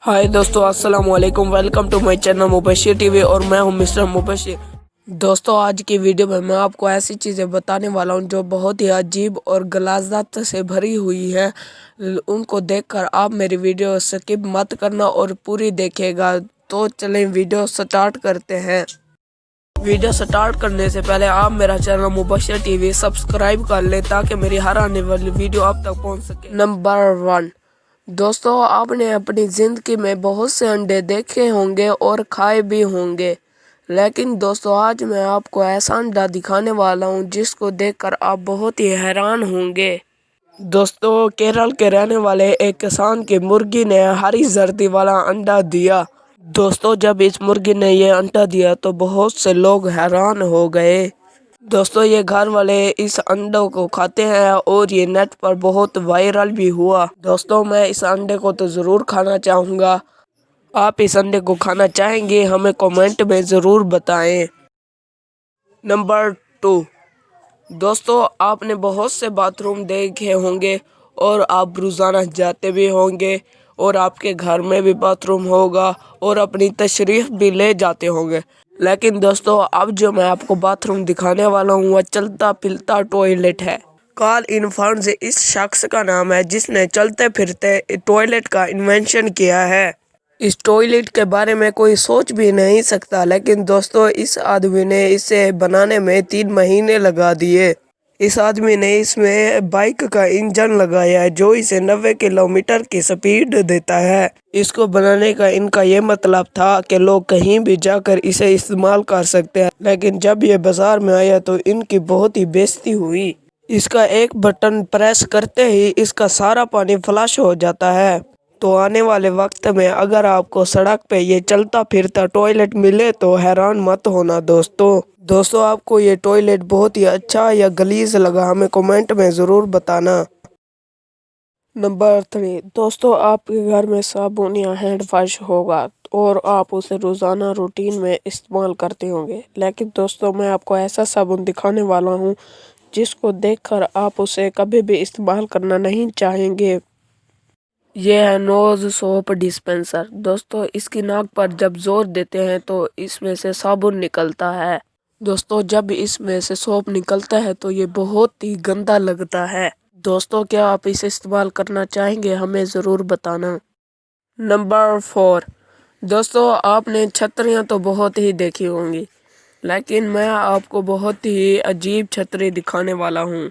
हाय दोस्तों, अस्सलाम वालेकुम। Welcome to my channel Mubashir TV और मैं हूं मिस्टर मुबशिर। दोस्तों, आज की वीडियो में मैं आपको ऐसी चीज़ें बताने वाला हूं जो बहुत ही अजीब और गलाज़त से भरी हुई है। उनको देखकर आप मेरी वीडियो स्किप मत करना और पूरी देखिएगा। तो चलें वीडियो स्टार्ट करते हैं। वीडियो स्टार्ट करने से पहले आप मेरा चैनल मुबशिर टीवी सब्सक्राइब कर लें ताकि मेरी हर आने वाली वीडियो आप तक पहुंच सके। नंबर 1, दोस्तों, आपने अपनी ज़िंदगी में बहुत से अंडे देखे होंगे और खाए भी होंगे, लेकिन दोस्तों आज मैं आपको ऐसा अंडा दिखाने वाला हूं जिसको देखकर आप बहुत ही हैरान होंगे। दोस्तों, केरल के रहने वाले एक किसान की मुर्गी ने हरी जर्दी वाला अंडा दिया। दोस्तों, जब इस मुर्गी ने ये अंडा दिया तो बहुत से लोग हैरान हो गए। दोस्तों, ये घर वाले इस अंडों को खाते हैं और ये नेट पर बहुत वायरल भी हुआ। दोस्तों, मैं इस अंडे को तो ज़रूर खाना चाहूँगा। आप इस अंडे को खाना चाहेंगे? हमें कमेंट में ज़रूर बताएं। नंबर 2, दोस्तों, आपने बहुत से बाथरूम देखे होंगे और आप रोज़ाना जाते भी होंगे और आपके घर में भी बाथरूम होगा और अपनी तशरीफ भी ले जाते होंगे। लेकिन दोस्तों, अब जो मैं आपको बाथरूम दिखाने वाला हूँ वह चलता फिरता टॉयलेट है। कार्ल इनफर्न्स इस शख्स का नाम है जिसने चलते फिरते टॉयलेट का इन्वेंशन किया है। इस टॉयलेट के बारे में कोई सोच भी नहीं सकता, लेकिन दोस्तों इस आदमी ने इसे बनाने में 3 महीने लगा दिए। इस आदमी ने इसमें बाइक का इंजन लगाया है जो इसे 90 किलोमीटर की स्पीड देता है। इसको बनाने का इनका ये मतलब था कि लोग कहीं भी जाकर इसे इस्तेमाल कर सकते हैं, लेकिन जब ये बाजार में आया तो इनकी बहुत ही बेइज्जती हुई। इसका एक बटन प्रेस करते ही इसका सारा पानी फ्लश हो जाता है। तो आने वाले वक्त में अगर आपको सड़क पे ये चलता फिरता टॉयलेट मिले तो हैरान मत होना दोस्तों, आपको ये टॉयलेट बहुत ही अच्छा या गलीज लगा? हमें कमेंट में ज़रूर बताना। नंबर 3, दोस्तों, आपके घर में साबुन या हैंड वॉश होगा और आप उसे रोज़ाना रूटीन में इस्तेमाल करते होंगे, लेकिन दोस्तों मैं आपको ऐसा साबुन दिखाने वाला हूँ जिसको देखकर आप उसे कभी भी इस्तेमाल करना नहीं चाहेंगे। ये है नोज़ सोप डिस्पेंसर। दोस्तों, इसकी नाक पर जब जोर देते हैं तो इसमें से साबुन निकलता है। दोस्तों, जब इसमें से सोप निकलता है तो ये बहुत ही गंदा लगता है। दोस्तों, क्या आप इसे इस्तेमाल करना चाहेंगे? हमें ज़रूर बताना। नंबर 4, दोस्तों, आपने छतरियाँ तो बहुत ही देखी होंगी, लेकिन मैं आपको बहुत ही अजीब छतरी दिखाने वाला हूँ।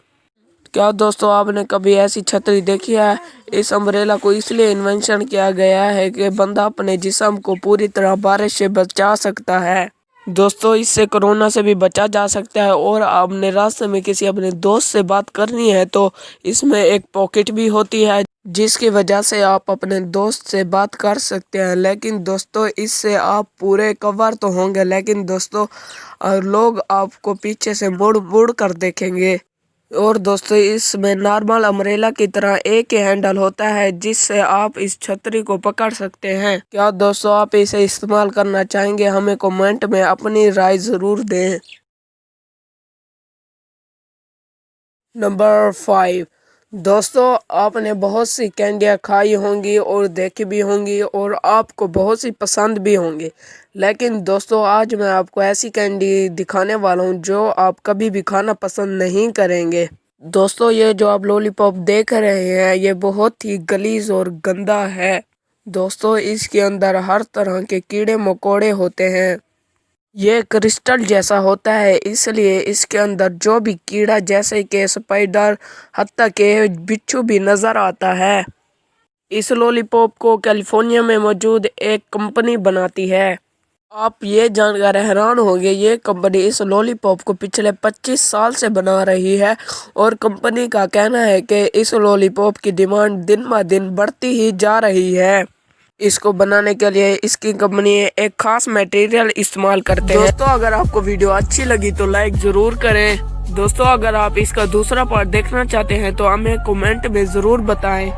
क्या दोस्तों आपने कभी ऐसी छतरी देखी है? इस अम्ब्रेला को इसलिए इन्वेंशन किया गया है कि बंदा अपने जिस्म को पूरी तरह बारिश से बचा सकता है। दोस्तों, इससे कोरोना से भी बचा जा सकता है और आपने रास्ते में किसी अपने दोस्त से बात करनी है तो इसमें एक पॉकेट भी होती है जिसकी वजह से आप अपने दोस्त से बात कर सकते हैं। लेकिन दोस्तों, इससे आप पूरे कवर तो होंगे, लेकिन दोस्तों लोग आपको पीछे से मुड़ मुड़ कर देखेंगे। और दोस्तों, इसमें नॉर्मल अम्ब्रेला की तरह एक ही हैंडल होता है जिससे आप इस छतरी को पकड़ सकते हैं। क्या दोस्तों आप इसे इस्तेमाल करना चाहेंगे? हमें कमेंट में अपनी राय ज़रूर दें। नंबर 5, दोस्तों, आपने बहुत सी कैंडियाँ खाई होंगी और देखी भी होंगी और आपको बहुत सी पसंद भी होंगी, लेकिन दोस्तों आज मैं आपको ऐसी कैंडी दिखाने वाला हूँ जो आप कभी भी खाना पसंद नहीं करेंगे। दोस्तों, ये जो आप लॉलीपॉप देख रहे हैं ये बहुत ही गलीज और गंदा है। दोस्तों, इसके अंदर हर तरह के कीड़े मकोड़े होते हैं। ये क्रिस्टल जैसा होता है, इसलिए इसके अंदर जो भी कीड़ा जैसे कि स्पाइडर, हत्ता के बिच्छू भी नज़र आता है। इस लॉलीपॉप को कैलिफोर्निया में मौजूद एक कंपनी बनाती है। आप ये जानकर हैरान होंगे, ये कंपनी इस लॉलीपॉप को पिछले 25 साल से बना रही है और कंपनी का कहना है कि इस लॉलीपॉप की डिमांड दिन ब दिन बढ़ती ही जा रही है। इसको बनाने के लिए इसकी कंपनी एक खास मटेरियल इस्तेमाल करते हैं। दोस्तों, अगर आपको वीडियो अच्छी लगी तो लाइक ज़रूर करें। दोस्तों, अगर आप इसका दूसरा पार्ट देखना चाहते हैं तो हमें कमेंट में ज़रूर बताएं।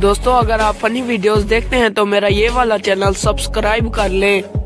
दोस्तों, अगर आप फनी वीडियोस देखते हैं तो मेरा ये वाला चैनल सब्सक्राइब कर लें।